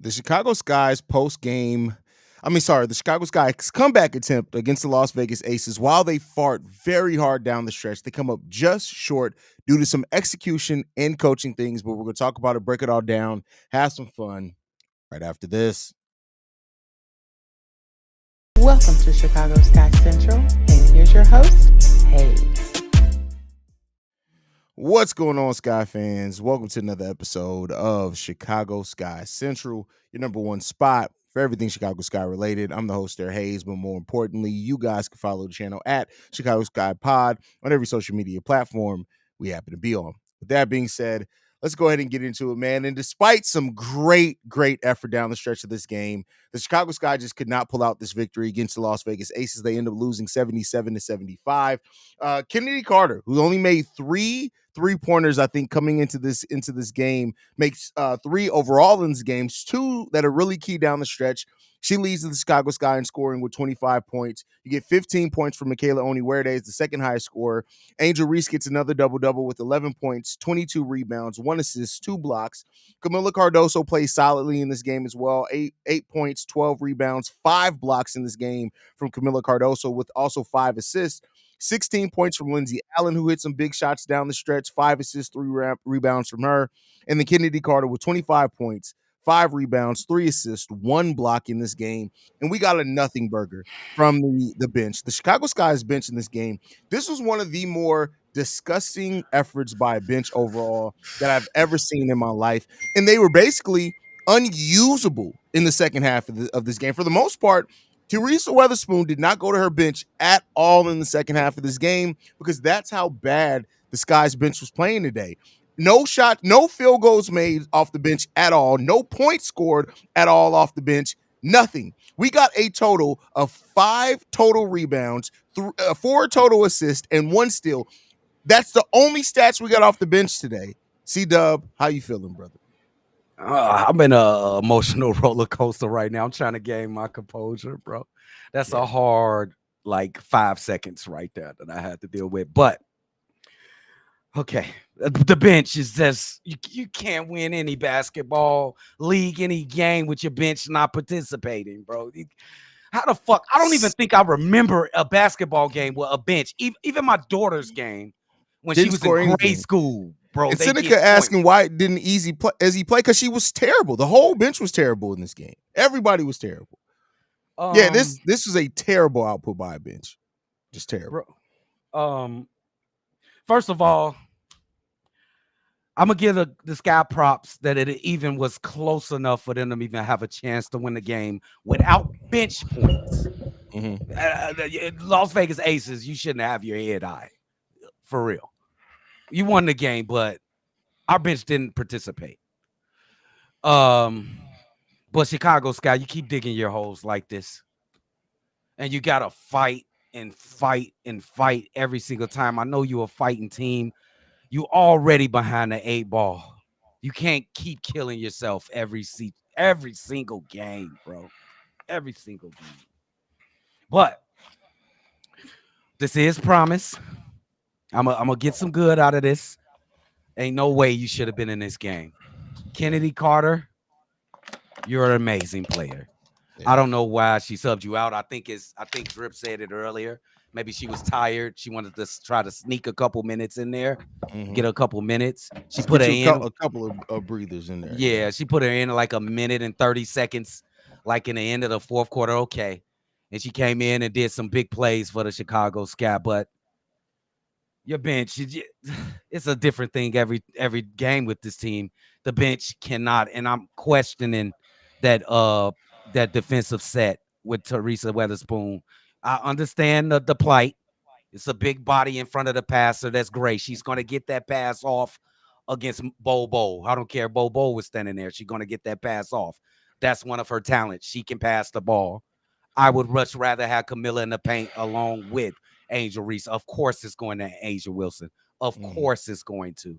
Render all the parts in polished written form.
The Chicago Sky's the Chicago Sky's comeback attempt against the Las Vegas Aces, while they fought very hard down the stretch, they come up just short due to some execution and coaching things. But we're going to talk about it, break it all down, have some fun right after this. Welcome to Chicago Sky Central, and here's your host, Haize. What's going on, Sky fans? Welcome to another episode of Chicago Sky Central, your number one spot for everything Chicago Sky related. I'm the host there, Haize, but more importantly, you guys can follow the channel at Chicago Sky Pod on every social media platform we happen to be on. With that being said, let's go ahead and get into it, man. And despite some great effort down the stretch of this game, the Chicago Sky just could not pull out this victory against the Las Vegas Aces. They end up losing 77-75. Kennedy Carter, who only made three-pointers, I think, coming into this game, makes three overall in this game, two that are really key down the stretch. She leads the Chicago Sky in scoring with 25 points. You get 15 points from Michaela Oniwerde, the second highest scorer. Angel Reese gets another double-double with 11 points, 22 rebounds, 1 assist, 2 blocks. Camila Cardoso plays solidly in this game as well. 8 points, 12 rebounds, 5 blocks in this game from Camila Cardoso with also 5 assists. 16 points from Lindsay Allen, who hit some big shots down the stretch, 5 assists, 3 rebounds from her. And then Kennedy Carter with 25 points, 5 rebounds, 3 assists, 1 block in this game. And we got a nothing burger from the bench. The Chicago Sky's bench in this game, this was one of the more disgusting efforts by a bench overall that I've ever seen in my life. And they were basically unusable in the second half of this game. For the most part, Teresa Weatherspoon did not go to her bench at all in the second half of this game because that's how bad the Sky's bench was playing today. No shot, no field goals made off the bench at all. No points scored at all off the bench. Nothing. We got a total of 5 total rebounds, 4 total assists, and 1 steal. That's the only stats we got off the bench today. C-Dub, how you feeling, brother? I'm in a emotional roller coaster right now. I'm trying to gain my composure, bro. That's a hard 5 seconds right there that I had to deal with. But okay, the bench is just you can't win any basketball league, any game with your bench not participating, bro. How the fuck? I don't even think I remember a basketball game with a bench. Even my daughter's game when she was in grade school. Bro, and Seneca asking why didn't Easy play because she was terrible. The whole bench was terrible in this game. Everybody was terrible. This was a terrible output by a bench. Just terrible. Bro. First of all, I'm gonna give the Sky props that it even was close enough for them to even have a chance to win the game without bench points. Las Vegas Aces, you shouldn't have your head high, for real. You won the game, but our bench didn't participate. But Chicago Sky, you keep digging your holes like this. And you got to fight and fight and fight every single time. I know you're a fighting team. You already behind the 8 ball. You can't keep killing yourself every single game, bro. Every single game. But this is promise. I'm gonna get some good out of this. Ain't no way you should have been in this game. Kennedy Carter, you're an amazing player. Yeah. I don't know why she subbed you out. I think Drip said it earlier. Maybe she was tired. She wanted to try to sneak a couple minutes in there, get a couple minutes. She put her in a couple of breathers in there. Yeah, she put her in like a minute and 30 seconds, like in the end of the fourth quarter. Okay, and she came in and did some big plays for the Chicago Sky, but your bench, it's a different thing every game with this team. The bench cannot, and I'm questioning that defensive set with Teresa Weatherspoon. I understand the plight. It's a big body in front of the passer. That's great. She's going to get that pass off against Bobo. I don't care if Bobo was standing there. She's going to get that pass off. That's one of her talents. She can pass the ball. I would much rather have Camilla in the paint along with Angel Reese. Of course it's going to Angel Wilson. Of course it's going to.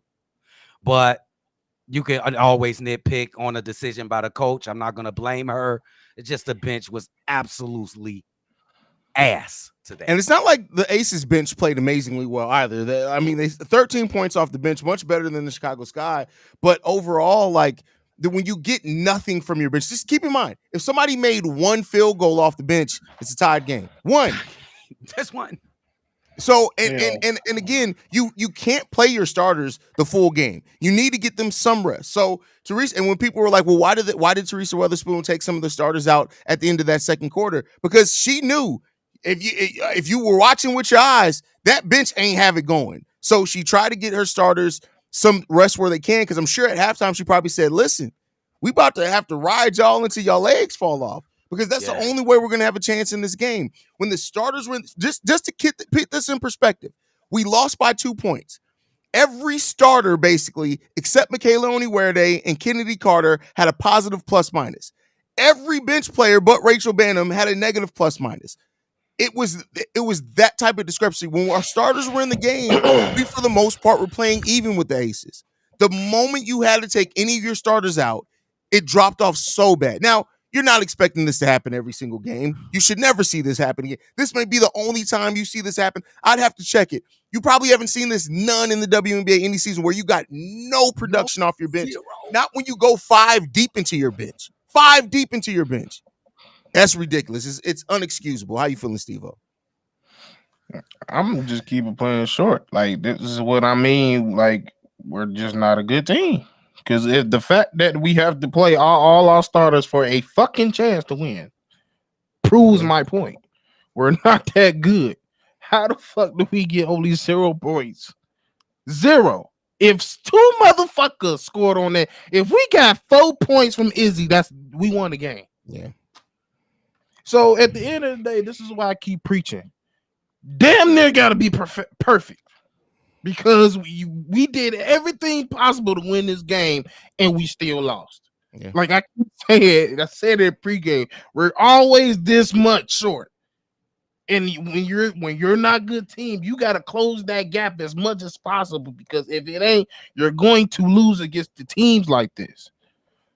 But you can always nitpick on a decision by the coach. I'm not going to blame her. It's just the bench was absolutely ass today. And it's not like the Aces bench played amazingly well either. They 13 points off the bench, much better than the Chicago Sky. But overall, that when you get nothing from your bench, just keep in mind, if somebody made one field goal off the bench, it's a tied game. One. That's one. So Yeah. and again, you can't play your starters the full game. You need to get them some rest. So Teresa, and when people were like, "Well, why did Teresa Weatherspoon take some of the starters out at the end of that second quarter?" Because she knew if you were watching with your eyes, that bench ain't have it going. So she tried to get her starters some rest where they can. Because I'm sure at halftime she probably said, "Listen, we about to have to ride y'all until y'all legs fall off." Because that's the only way we're going to have a chance in this game. When the starters were just to put this in perspective, we lost by 2 points. Every starter, basically, except Michaela Oniwerde and Kennedy Carter, had a positive plus minus. Every bench player but Rachel Banham had a negative plus minus. It was that type of discrepancy. When our starters were in the game, we, for the most part, were playing even with the Aces. The moment you had to take any of your starters out, it dropped off so bad. Now, you're not expecting this to happen every single game. You should never see this happen again. This may be the only time you see this happen. I'd have to check it. You probably haven't seen this none in the WNBA any season where you got no production off your bench. Not when you go 5 deep into your bench. 5 deep into your bench. That's ridiculous. It's unexcusable. How you feeling, Stevo? I'm just keep it playing short. Like, this is what I mean. Like, we're just not a good team. Because the fact that we have to play all our starters for a fucking chance to win proves my point. We're not that good. How the fuck do we get only 0 points? 0. If 2 motherfuckers scored on that, if we got 4 points from Izzy, we won the game. Yeah. So at the end of the day, this is why I keep preaching. Damn near got to be perfect. Because we did everything possible to win this game, and we still lost. Yeah. Like I keep saying, I said it pregame, we're always this much short. And when you're not good team, you got to close that gap as much as possible. Because if it ain't, you're going to lose against the teams like this.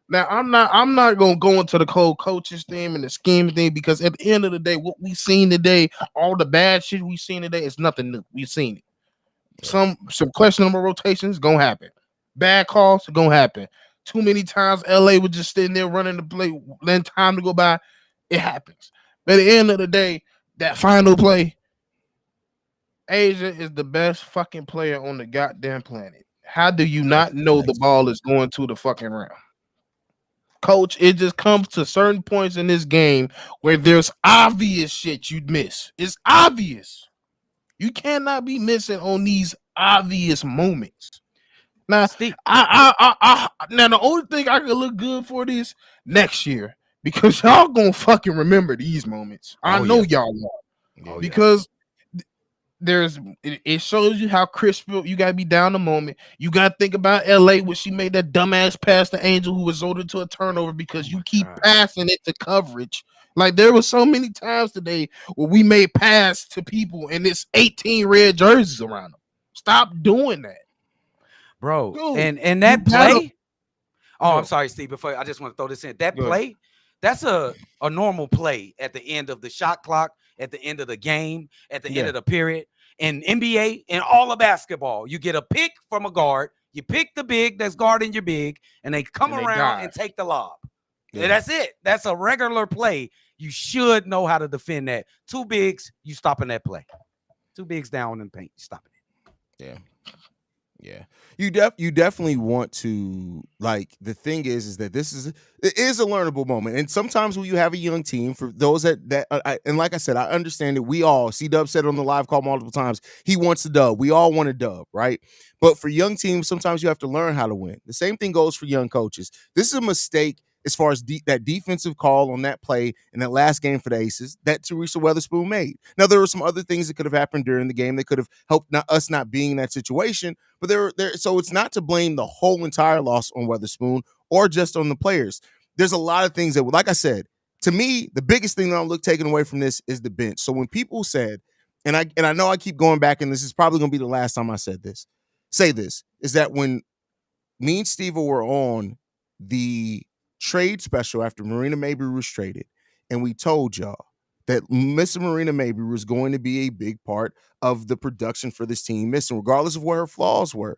Now I'm not gonna go into the cold coaches thing and the scheme thing, because at the end of the day, what we seen today, all the bad shit we seen today, is nothing new. We've seen it. Some questionable rotations gonna happen. Bad calls gonna happen. Too many times LA was just sitting there running the play, letting time to go by. It happens. But at the end of the day, that final play, Asia is the best fucking player on the goddamn planet. How do you not know the ball is going to the fucking rim? Coach, it just comes to certain points in this game where there's obvious shit you'd miss. It's obvious. You cannot be missing on these obvious moments. Now, now the only thing I can look good for this next year, because y'all gonna fucking remember these moments. I know y'all are. Because it shows you how crisp you gotta be down the moment. You gotta think about LA when she made that dumbass pass to Angel, who resulted to a turnover because you keep passing it to coverage. Like, there were so many times today where we made pass to people and it's 18 red jerseys around them. Stop doing that, bro. Dude, and that play. Yo. I'm sorry, Steve. Before I just want to throw this in. That play, that's a normal play at the end of the shot clock, at the end of the game, at the end of the period. In NBA and all of basketball, you get a pick from a guard. You pick the big that's guarding your big, and they come around and take the lob. And that's it. That's a regular play. You should know how to defend that. 2 bigs, you stopping that play. 2 bigs down in paint, stopping it. Yeah. You definitely want to, like, the thing is that it is a learnable moment. And sometimes when you have a young team, for those that and like I said, I understand it. C-Dub said it on the live call multiple times, he wants a dub. We all want a dub, right? But for young teams, sometimes you have to learn how to win. The same thing goes for young coaches. This is a mistake as far as that defensive call on that play in that last game for the Aces that Teresa Weatherspoon made. Now, there were some other things that could have happened during the game that could have helped us not being in that situation, but so it's not to blame the whole entire loss on Weatherspoon or just on the players. There's a lot of things that, like I said, to me, the biggest thing that I'm taking away from this is the bench. So when people said, and I know I keep going back, and this is probably going to be the last time I say this, is that when me and Steve were on the trade special after Marina Mabry was traded, and we told y'all that Miss Marina Mabry was going to be a big part of the production for this team, regardless of where her flaws were.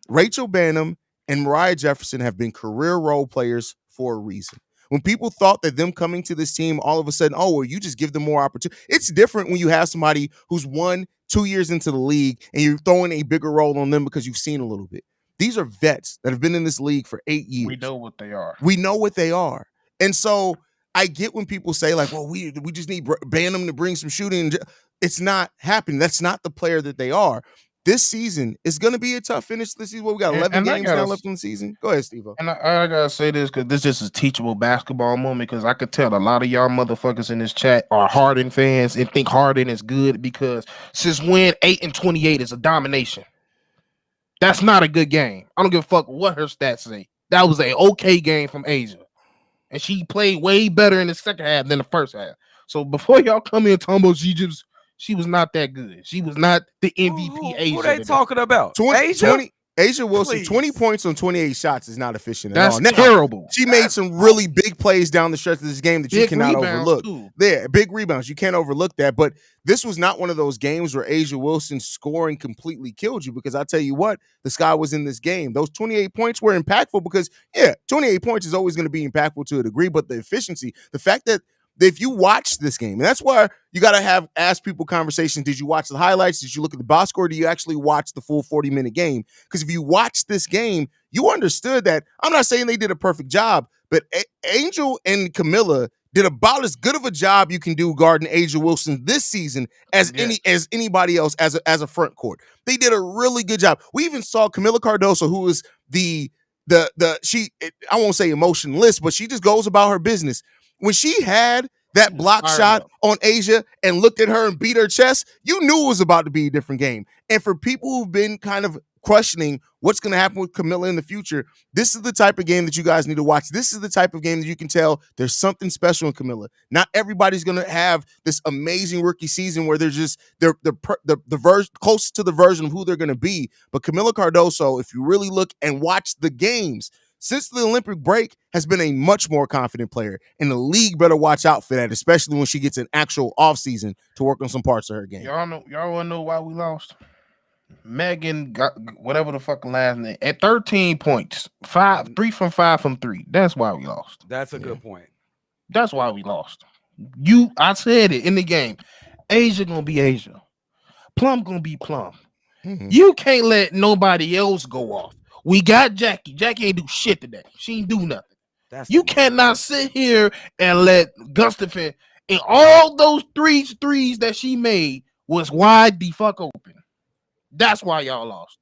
Rachel Banham and Mariah Jefferson have been career role players for a reason. When people thought that them coming to this team all of a sudden, oh, well, you just give them more opportunity. It's different when you have somebody who's 1-2 years into the league and you're throwing a bigger role on them because you've seen a little bit. These are vets that have been in this league for 8 years. We know what they are. We know what they are. And so I get when people say, like, well, we just need Bannum to bring some shooting. It's not happening. That's not the player that they are. This season is going to be a tough finish this season. We got 11 games now left in the season. Go ahead, Stevo. And I gotta say this because this is a teachable basketball moment because I could tell a lot of y'all motherfuckers in this chat are Harden fans and think Harden is good because since when 8-28 is a domination. That's not a good game. I don't give a fuck what her stats say. That was an okay game from Asia. And she played way better in the second half than the first half. So before y'all come in talking about she was not that good. She was not the MVP. Asia. Who they talking about? 20 Asia Wilson, Please. 20 points on 28 shots is not efficient at That's all. Now, terrible. She made some really big plays down the stretch of this game that you cannot overlook. There, big rebounds. You can't overlook that. But this was not one of those games where Asia Wilson scoring completely killed you because I tell you what, the sky was in this game. Those 28 points were impactful because, 28 points is always going to be impactful to a degree, but the efficiency, the fact that if you watch this game, and that's why you got to ask people conversations. Did you watch the highlights? Did you look at the box score? Do you actually watch the full 40-minute game? Because if you watch this game, you understood that. I'm not saying they did a perfect job, but Angel and Camilla did about as good of a job you can do guarding Asia Wilson this season as anybody else as a front court. They did a really good job. We even saw Camila Cardoso, who is I won't say emotionless, but she just goes about her business. When she had that block shot on Asia and looked at her and beat her chest, you knew it was about to be a different game. And for people who've been kind of questioning what's going to happen with Camilla in the future, this is the type of game that you guys need to watch. This is the type of game that you can tell there's something special in Camilla. Not everybody's going to have this amazing rookie season where they're just the version close to the version of who they're going to be. But Camila Cardoso, if you really look and watch the games since the Olympic break, has been a much more confident player, and the league better watch out for that, especially when she gets an actual offseason to work on some parts of her game. Y'all want to know why we lost? Megan got whatever the fucking last name at 13 points, 3 from 5 from 3. That's why we lost. That's a good point. That's why we lost. I said it in the game. Asia gonna be Asia. Plum gonna be Plum. Mm-hmm. You can't let nobody else go off. We got Jackie. Jackie ain't do shit today. She ain't do nothing. You cannot sit here and let Gustafson and all those threes that she made was wide the fuck open. That's why y'all lost.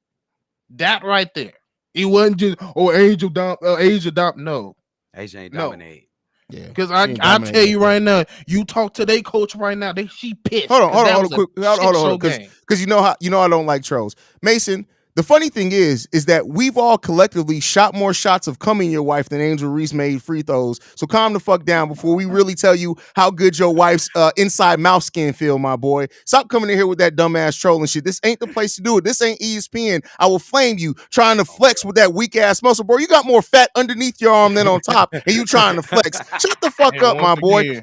That right there. It wasn't just Asia dump. No, Asia ain't dominate. Yeah, because I tell you right now, you talk to their coach right now, she pissed. Hold on, because you know I don't like trolls. Mason, the funny thing is that we've all collectively shot more shots of coming your wife than Angel Reese made free throws. So calm the fuck down before we really tell you how good your wife's inside mouth skin feel, my boy. Stop coming in here with that dumbass trolling shit. This ain't the place to do it. This ain't ESPN. I will flame you trying to flex with that weak ass muscle, bro. You got more fat underneath your arm than on top, and you trying to flex. Shut the fuck up, my boy.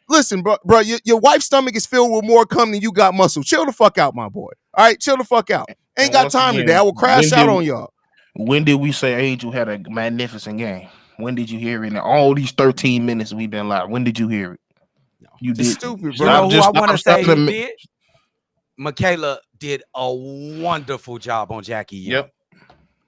Listen, bro, your wife's stomach is filled with more cum than you got muscle. Chill the fuck out, my boy. All right, chill the fuck out. Ain't got time today. I will crash out on y'all. When did we say Angel had a magnificent game? When did you hear it? In all these 13 minutes we've been live, when did you hear it? You did. Stupid, bro. You know who I want to say he did? Michaela did a wonderful job on Jackie. Yep.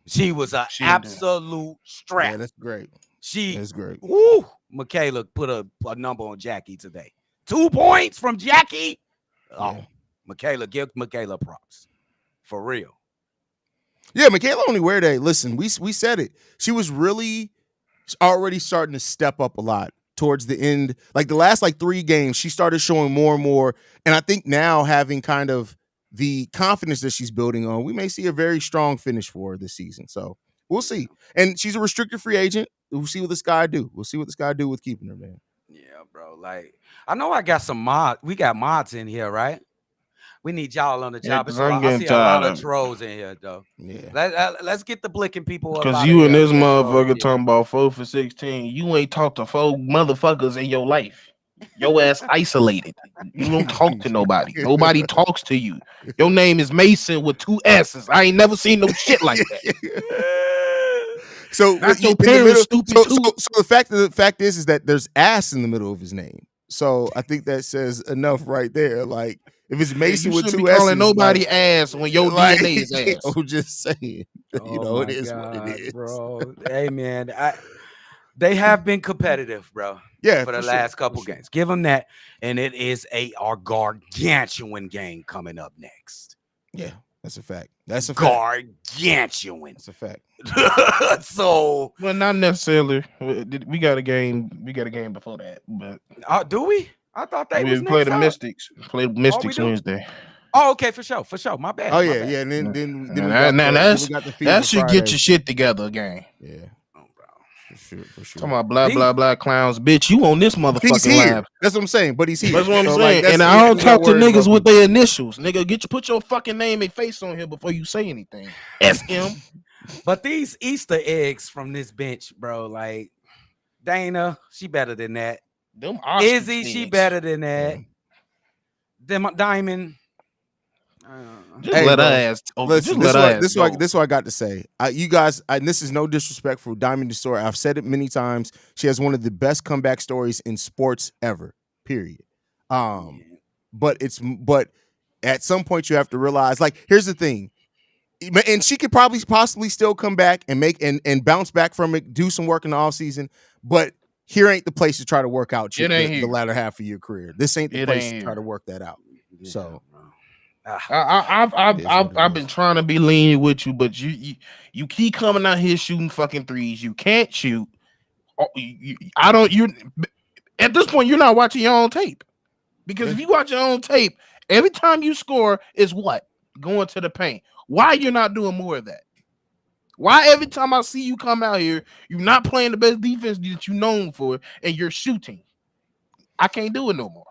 She was an absolute strap. Yeah, that's great. That's great. Woo! Michaela put a number on Jackie today. 2 points from Jackie. Oh, Michaela, give Michaela props. For real. Yeah, Michaela only wear that. Listen, we said it. She was really already starting to step up a lot towards the end. Like the last 3 games, she started showing more and more. And I think now having kind of the confidence that she's building on, we may see a very strong finish for her this season. So we'll see. And she's a restricted free agent. We'll see what this guy do. We'll see what this guy do with keeping her, man. Yeah, bro. Like, I know I got some mods. We got mods in here, right? We need y'all on the job. I see a lot of trolls in here, though. Yeah. Let's get the blicking people up. Because you and this motherfucker talking about 4 for 16. You ain't talked to 4 motherfuckers in your life. Your ass isolated. You don't talk to nobody. Nobody talks to you. Your name is Mason with 2 S's. I ain't never seen no shit like that. So Not your in the parents middle. stupid So, too. the fact is that there's ass in the middle of his name. So I think that says enough right there. Like if it's Yeah, Mason you with shouldn't be two calling S's, nobody ass when your like DNA is ass. I'm just saying, Oh it my is what it God, is. bro. Hey man, they have been competitive, bro. Yeah, For the for sure. last couple games. Give them that. And it is a gargantuan game coming up next. Yeah, that's a fact. That's a fact. Gargantuan. That's a fact. So Well, not necessarily. We got a game. We got a game before that, but do we? I thought they was we play next the up. Mystics. Play we Mystics do? Wednesday. Oh, okay, for sure. My bad. Oh my yeah, bad. yeah. And then Now, we got now the that Fever should get Friday. your shit together again. Yeah, Oh, bro. for sure. Talking about blah blah blah clowns, bitch. You on this He's motherfucking here. live? That's what I'm saying. But he's here. That's what I'm So, saying. that's And we I don't not talk to worried niggas about with people. their initials. Nigga, put your fucking name and face on here before you say anything. SM. But these Easter eggs from this bench, bro, like Dana, she better than that. Them Izzy, she better than that. Yeah. Them Diamond. Just Hey, let bro, her ass. Listen, Just let her ass this go. is what I got to say. You guys, and this is no disrespect for Diamond Story. I've said it many times. She has one of the best comeback stories in sports ever. Period. But at some point you have to realize, like, here's the thing, and she could possibly still come back and make and bounce back from it, do some work in the offseason, but here ain't the place to try to work out the latter half of your career. This ain't the place to try to work that out. Yeah, So I've been trying to be lenient with you, but you keep coming out here shooting fucking threes. You can't shoot. I don't. You at this point you're not watching your own tape, because if you watch your own tape, every time you score is what going to the paint. Why you're not doing more of that? Why every time I see you come out here, you're not playing the best defense that you're known for, and you're shooting? I can't do it no more.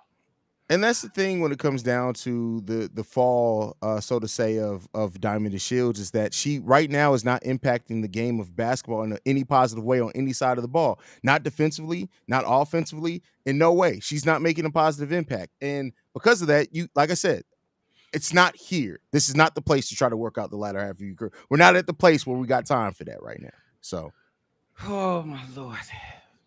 And that's the thing when it comes down to the fall, so to say, of Diamond and Shields, is that she right now is not impacting the game of basketball in any positive way on any side of the ball. Not defensively, not offensively, in no way. She's not making a positive impact. And because of that, like I said, it's not here. This is not the place to try to work out the latter half of your career. We're not at the place where we got time for that right now. So, oh my Lord.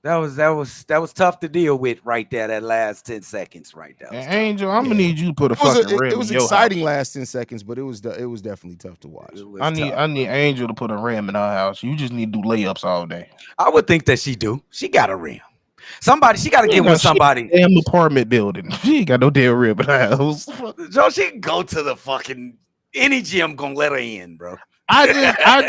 That was tough to deal with right there. That last 10 seconds right there. Angel, I'm gonna need you to put a fucking rim. It was in your exciting house. last 10 seconds, but it was definitely tough to watch. I need Angel to put a rim in our house. You just need to do layups all day. I would think that she do. She got a rim. She got to get with somebody. Damn apartment building. She ain't got no damn rim in her house. Joe, she can go to the fucking any gym. Gonna let her in, bro. I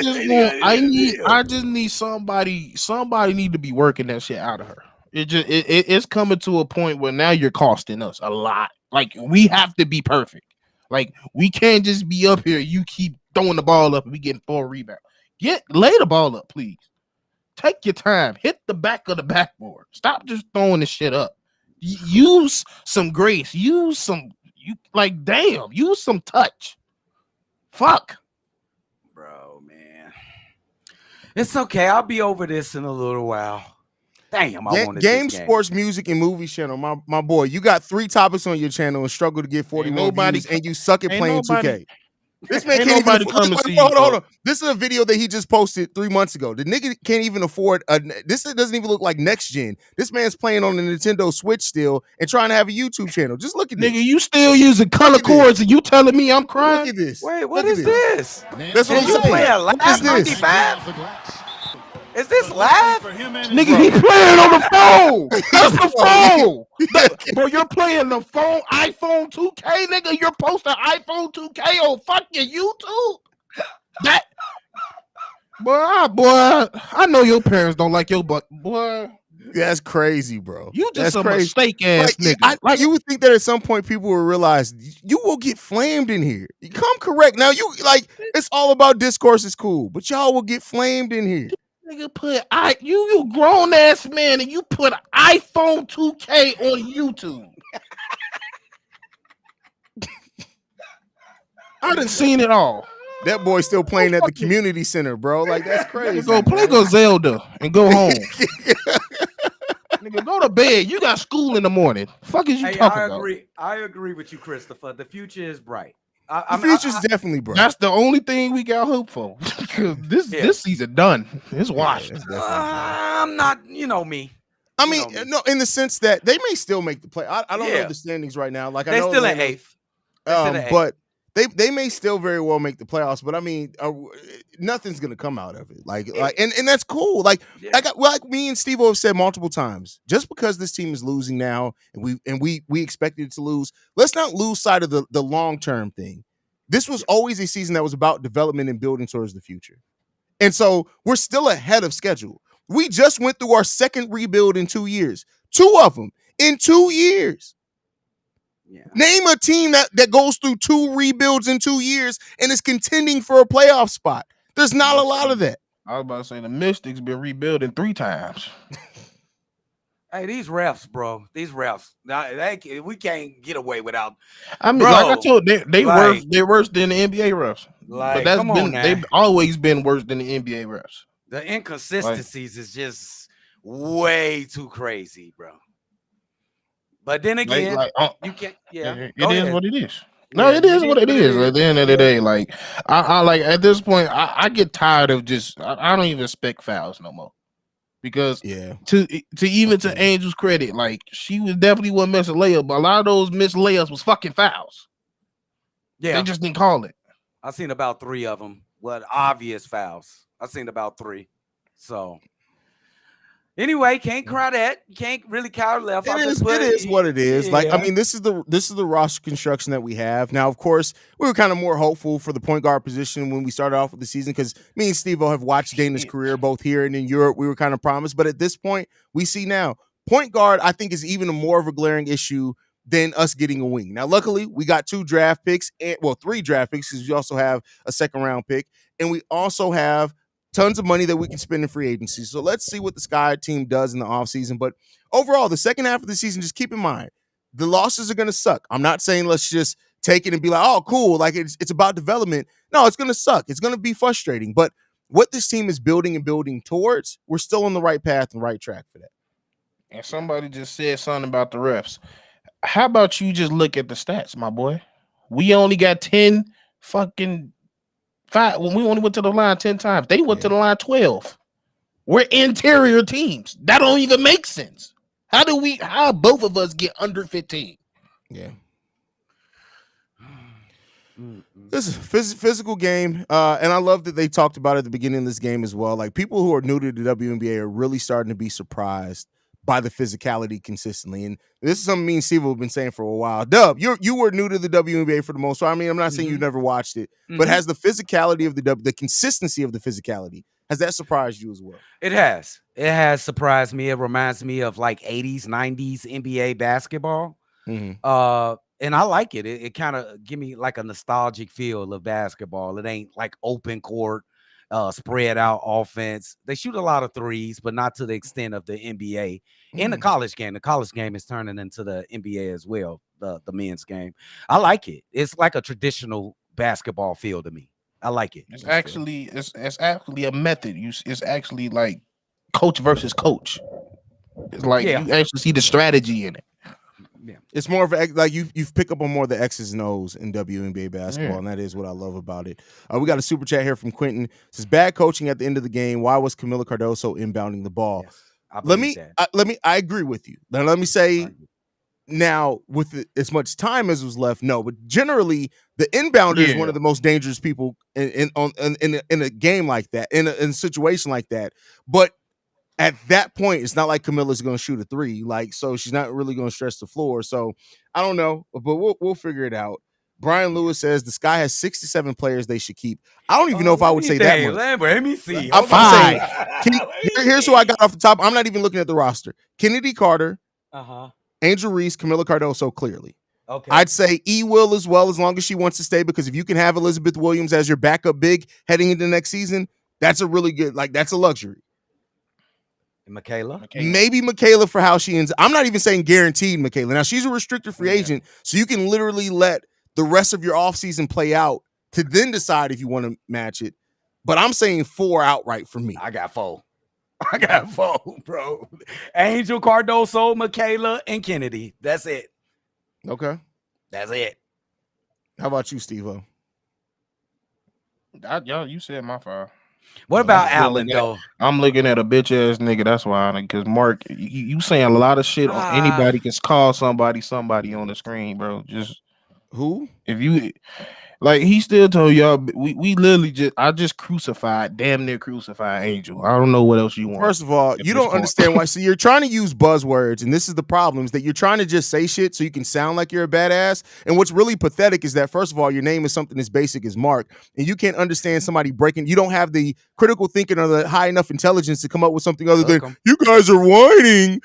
just need somebody need to be working that shit out of her. It's coming to a point where now you're costing us a lot. Like, we have to be perfect. Like, we can't just be up here. You keep throwing the ball up and we getting 4 rebounds. Lay the ball up, please. Take your time. Hit the back of the backboard. Stop just throwing the shit up. Use some grace. Use some touch. Fuck. Bro, man. It's okay. I'll be over this in a little while. Damn, I want to Game, Sports, Music, and Movies channel. My boy, you got 3 topics on your channel and struggle to get 41 views, and you suck at playing 2K. This man can't even hold on. This is a video that he just posted 3 months ago. The nigga can't even afford this doesn't even look like next gen. This man's playing on the Nintendo Switch still and trying to have a YouTube channel. Just look at this. Nigga, you still using color cords and you telling me I'm crying? Look at this. Wait, what is this? That's what I'm saying. What is this? Is this live? Nigga, he playing on the phone. That's the phone. Bro, you're playing the phone, iPhone 2K, nigga. You're posting iPhone 2K on fucking YouTube. That boy, I know your parents don't like your butt, boy. That's crazy, bro. You just That's a mistake ass nigga. You would think that at some point people will realize you will get flamed in here. Come correct. Now it's all about discourse is cool, but y'all will get flamed in here. Nigga, you grown ass man and you put iPhone 2K on YouTube. I done seen it all. That boy's still playing at the community center, bro. Like, that's crazy. Go Zelda and go home. Nigga, go to bed. You got school in the morning. Fuck is you talking about? I agree with you, Christopher. The future is bright. The future's definitely bright. That's the only thing we got hope for. Because this season done. It's washed. I'm not, you know me. I mean, no, in the sense that they may still make the play. I don't know the standings right now. Like, I know still in eighth. But they may still very well make the playoffs. But I mean, nothing's gonna come out of it. And that's cool. Like me and Stevo have said multiple times. Just because this team is losing now, and we expected it to lose, let's not lose sight of the long term thing. This was always a season that was about development and building towards the future. And so we're still ahead of schedule. We just went through our second rebuild in 2 years. 2 of them in 2 years. Yeah. Name a team that goes through 2 rebuilds in 2 years and is contending for a playoff spot. There's not a lot of that. I was about to say the Mystics been rebuilding 3 times. Hey, these refs, bro. These refs. We can't get away without. I mean, like I told you, they're worse than the NBA refs. Like, but they've always been worse than the NBA refs. The inconsistencies is just way too crazy, bro. But then again, you can't. Yeah, it is what it is. No, it is what it is. At the end of the day, like I like at this point, I get tired of just I don't even expect fouls no more. Because to Angel's credit, like she was definitely one miss a layup, but a lot of those missed layups was fucking fouls. Yeah, they just didn't call it. I've seen about 3 of them. Obvious fouls. I've seen about 3. So anyway, can't cry that. You can't really cower left. It is what it is. Yeah. Like, I mean, this is the roster construction that we have. Now, of course, we were kind of more hopeful for the point guard position when we started off with the season because me and Stevo have watched Dana's career both here and in Europe. We were kind of promised. But at this point, we see now point guard, I think, is even more of a glaring issue than us getting a wing. Now, luckily, we got 2 draft picks, 3 draft picks because we also have a second-round pick. And we also have tons of money that we can spend in free agency. So let's see what the Sky team does in the offseason. But overall, the second half of the season, just keep in mind, the losses are going to suck. I'm not saying let's just take it and be like, oh, cool, like it's about development. No, it's going to suck. It's going to be frustrating. But what this team is building towards, we're still on the right path and right track for that. And somebody just said something about the refs. How about you just look at the stats, my boy? We only got 10 fucking 5 when we only went to the line 10 times. They went to the line 12. We're interior teams. That don't even make sense. How both of us get under 15? Yeah. This is a physical game, and I love that they talked about it at the beginning of this game as well. Like, people who are new to the WNBA are really starting to be surprised by the physicality consistently. And this is something me and Steve have been saying for a while. Dub, you were new to the WNBA for the most part. I mean, I'm not saying you've never watched it, but has the physicality of the consistency of the physicality, has that surprised you as well? It has. It has surprised me. It reminds me of like 80s, 90s NBA basketball. And I like it. It kind of give me like a nostalgic feel of basketball. It ain't like open court, spread out offense. They shoot a lot of threes, but not to the extent of the NBA and the college game. The college game is turning into the NBA as well, the men's game. I like it. It's like a traditional basketball feel to me. I like it. It's actually a method. It's actually like coach versus coach. It's like you actually see the strategy in it. Yeah, it's more of like you've picked up on more of the X's and O's in WNBA basketball, and that is what I love about it. We got a super chat here from Quentin. It says, bad coaching at the end of the game. Why was Camila Cardoso inbounding the ball? Yes, I agree with you. Now let me say, now with as much time as was left, no, but generally the inbounder is one of the most dangerous people in a game like that, in a situation like that, but. At that point, it's not like Camilla's going to shoot a 3, like, so she's not really going to stretch the floor. So I don't know, but we'll figure it out. Brian Lewis says the Sky has 67 players they should keep. I don't even know if I would say that much. Let me see. I'm saying, here's who I got off the top. I'm not even looking at the roster. Kennedy Carter, Angel Reese, Camila Cardoso, clearly. Okay. I'd say E. Will as well, as long as she wants to stay, because if you can have Elizabeth Williams as your backup big heading into next season, that's a really good, like, that's a luxury. Michaela? Maybe Michaela for how she ends. I'm not even saying guaranteed Michaela. Now, she's a restricted free agent, so you can literally let the rest of your offseason play out to then decide if you want to match it. But I'm saying 4 outright for me. I got 4, bro. Angel, Cardoso, Michaela, and Kennedy. That's it. Okay. That's it. How about you, Stevo? Y'all, you said my 5. What I'm about just Allen looking at- though? I'm looking at a bitch ass nigga. That's why, because Mark, you saying a lot of shit. Anybody can call somebody on the screen, bro. Just Who? if you like, he still told y'all we literally I just damn near crucified Angel. I don't know what else you want. First of all, at you this don't point. understand why. So you're trying to use buzzwords, and this is the problem: is that you're trying to just say shit so you can sound like you're a badass. And what's really pathetic is that, first of all, your name is something as basic as Mark, and you can't understand somebody breaking. You don't have the critical thinking or the high enough intelligence to come up with something other than "you guys are whining."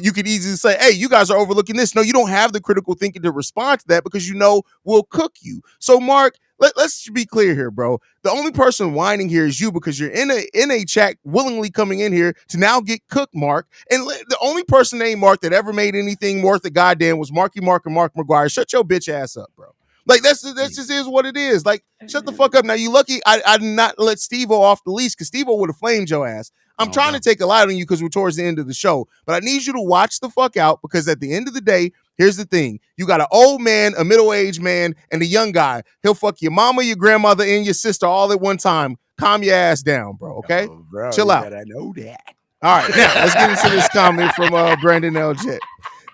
You could easily say, "Hey, you guys are overlooking this." No, you don't have the critical thinking to respond to that because you know we'll cook you. So, Mark, let's be clear here, bro. The only person whining here is you because you're in a chat willingly coming in here to now get cooked, Mark. And the only person named Mark that ever made anything worth a goddamn was Marky Mark and Mark McGuire. Shut your bitch ass up, bro. Like that's just is what it is. Like, shut the fuck up. Now you lucky I did not let Stevo off the leash because Stevo would have flamed your ass. I'm trying to take a light on you because we're towards the end of the show, but I need you to watch the fuck out because at the end of the day, here's the thing. You got an old man, a middle-aged man, and a young guy. He'll fuck your mama, your grandmother, and your sister all at one time. Calm your ass down, bro, okay? Oh, bro, chill out. I know that. All right, now let's get into this comment from Brandon L. Jet.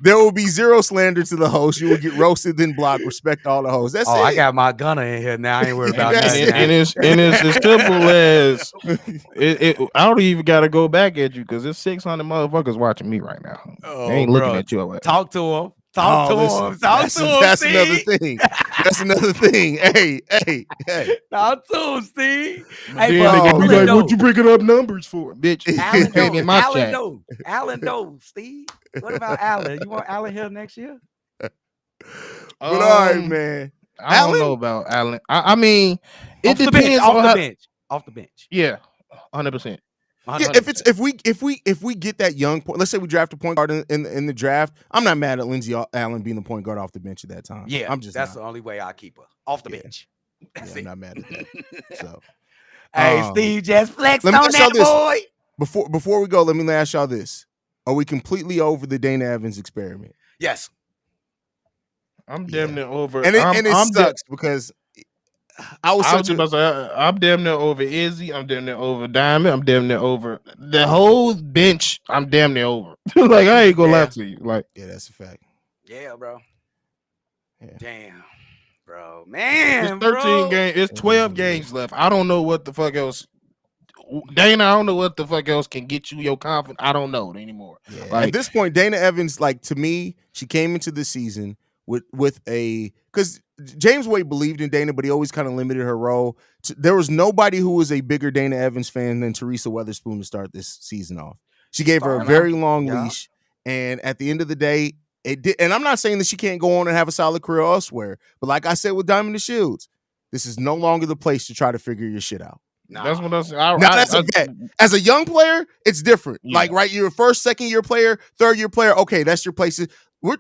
There will be zero slander to the host. You will get roasted, then blocked. Respect all the hosts. That's it. I got my gunner in here now. I ain't worried about That's that. And it's as simple as I don't even gotta go back at you because there's 600 motherfuckers watching me right now. They ain't looking at you. Talk to him. Talk to him. Talk to him. That's another thing. That's another thing. Hey. Talk to him, Steve. Hey, Hey, nigga, be like, what you bringing up numbers for, bitch? Alan Came in my chat. Alan though, Steve. What about Alan? You want Alan here next year? But all right, man. I don't know about Alan. I mean, it depends off on the bench. Off the bench. Yeah, 100%. Yeah, if we get that young point, let's say we draft a point guard in the draft. I'm not mad at Lindsey Allen being the point guard off the bench at that time. Yeah, that's the only way I keep her off the bench. I'm not mad at that. So, hey, Steve, just flex on that boy. Before we go, let me ask y'all this: are we completely over the Dana Evans experiment? Yes, I'm damn near over, and it sucks because I'm damn near over Izzy. I'm damn near over Diamond. I'm damn near over the whole bench. I'm damn near over. Like, I ain't gonna lie to you. Like, yeah, that's a fact. Yeah, bro. Yeah. Damn, bro. Man, it's 13 games. It's 12 games left. I don't know what the fuck else. Dana, I don't know what the fuck else can get you your confidence. I don't know anymore. Yeah. Like, at this point, Dana Evans, like, to me, she came into the season with a because James Wade believed in Dana, but he always kind of limited her role. There was nobody who was a bigger Dana Evans fan than Teresa Weatherspoon to start this season off. She gave her a very long leash, and at the end of the day, it did. And I'm not saying that she can't go on and have a solid career elsewhere, but like I said with Diamond and Shields, this is no longer the place to try to figure your shit out. That's what I said. That's a bet. As a young player, it's different. Yeah. Like, right, you're a first, second year player, third year player. Okay, that's your place.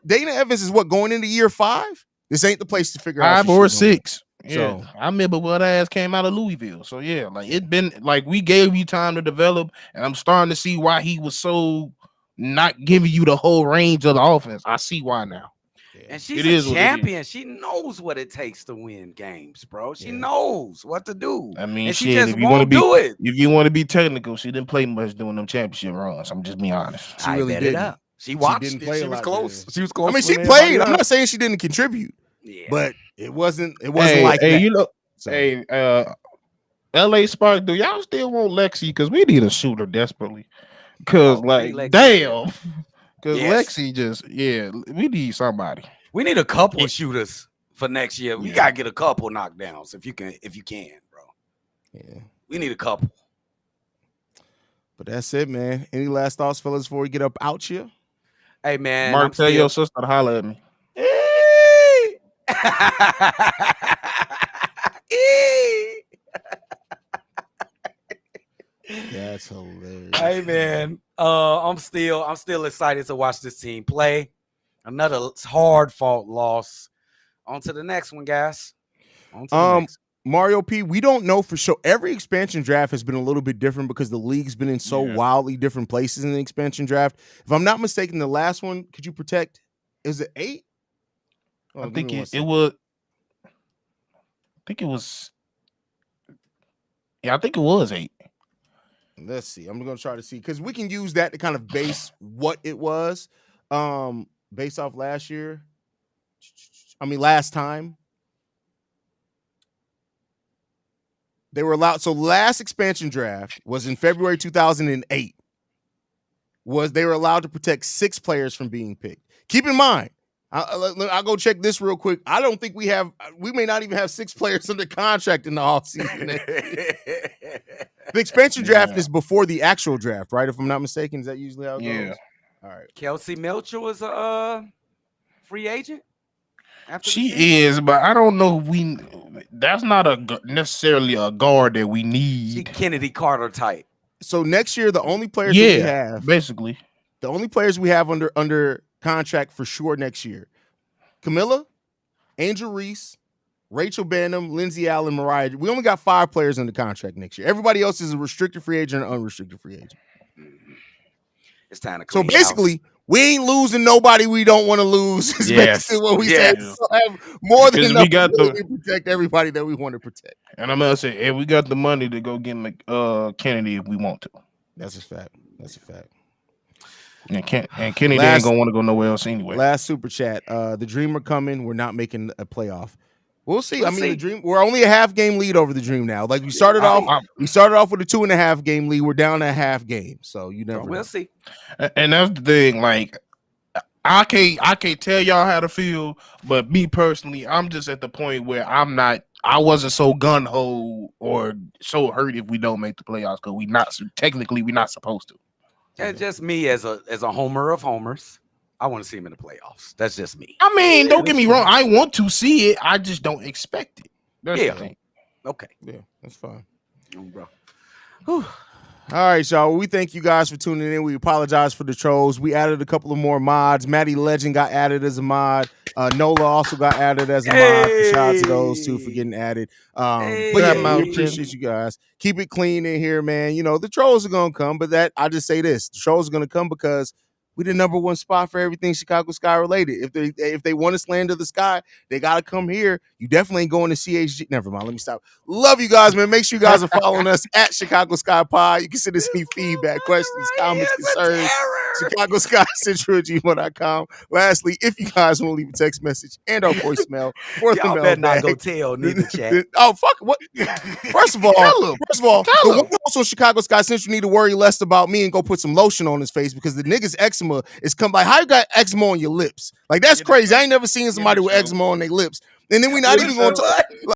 Dana Evans is what, going into year 5? This ain't the place to figure out 5 or 6. Yeah. So I remember what ass came out of Louisville. So yeah, like it been like we gave you time to develop, and I'm starting to see why he was so not giving you the whole range of the offense. I see why now. And she's a champion. She knows what it takes to win games, bro. She knows what to do. I mean, and she just if you want to do it. If you want to be technical, she didn't play much during them championship runs. I'm just being honest. She really didn't. She watched. She didn't play. She was close. She was close. I mean, she played. I'm not saying she didn't contribute. Yeah. But it wasn't like that. You know, LA Spark, do y'all still want Lexi? Because we need a shooter desperately. Because damn. Because Lexi we need somebody. We need a couple of shooters for next year. We gotta get a couple knockdowns if you can, bro. Yeah. We need a couple. But that's it, man. Any last thoughts, fellas, before we get up out here? Hey, man. Mark, tell your sister to holler at me. That's hilarious. Hey, man. I'm still excited to watch this team play. Another hard fought loss. On to the next one, guys. On to the next. Mario P, we don't know for sure. Every expansion draft has been a little bit different because the league's been in so wildly different places in the expansion draft. If I'm not mistaken, the last one, could you protect? Is it 8? I think it was. think it was. Yeah, I think it was 8. Let's see. I'm gonna try to see because we can use that to kind of base what it was. Based off last year. I mean, last time they were allowed. So last expansion draft was in February 2008. They were allowed to protect 6 players from being picked. Keep in mind, I'll go check this real quick. I don't think we may not even have 6 players under contract in the offseason. The expansion draft is before the actual draft, right? If I'm not mistaken, is that usually how it goes? All right. Kelsey Melcher was a free agent. She is, but I don't know if that's not necessarily a guard that we need. She Kennedy Carter type. So next year, the only players we have, basically, the only players we have under contract for sure next year: Camilla, Angel Reese, Rachel Banham, Lindsay Allen, Mariah. We only got 5 players under contract next year. Everybody else is a restricted free agent or unrestricted free agent. It's time to clean. So basically, we ain't losing nobody we don't want to lose. Is basically what we said. We still have more than enough to protect everybody that we want to protect. And I'm gonna say, and we got the money to go get Kennedy if we want to. That's a fact. That's a fact. And Kennedy ain't gonna want to go nowhere else anyway. Last super chat. The Dream are coming. We're not making a playoff. We'll see. The Dream. We're only a half game lead over the Dream now. Like we started off with a 2.5 game lead. We're down a half game. So you never. We'll see. And that's the thing. Like I can't tell y'all how to feel, but me personally, I'm just at the point where I wasn't so gun ho or so hurt if we don't make the playoffs because we're not supposed to. That's just me as a homer of homers. I want to see him in the playoffs. That's just me. I mean, don't get me wrong. I want to see it. I just don't expect it. That's the thing. Okay. Yeah, that's fine. Bro. All right, y'all. We thank you guys for tuning in. We apologize for the trolls. We added a couple of more mods. Maddie Legend got added as a mod. Nola also got added as a mod. Shout out to those two for getting added. But yeah, we appreciate you guys. Keep it clean in here, man. You know, the trolls are going to come, but I just say this. The trolls are going to come because we the number 1 spot for everything Chicago Sky related. If they want to slander the Sky, they gotta come here. You definitely ain't going to CHG. Never mind. Let me stop. Love you guys, man. Make sure you guys are following us at Chicago Sky Pod. You can send us any feedback, questions, comments, concerns. Chicago Sky Central at gmail.com. Lastly, if you guys want to leave a text message and our voicemail, y'all better not go tell neither chat. Oh fuck! What? First of all, the one also Chicago Sky Central need to worry less about me and go put some lotion on his face because the niggas eczema is come like how you got eczema on your lips? Like that's crazy. I ain't never seen somebody with eczema on their lips. And then we're not even going to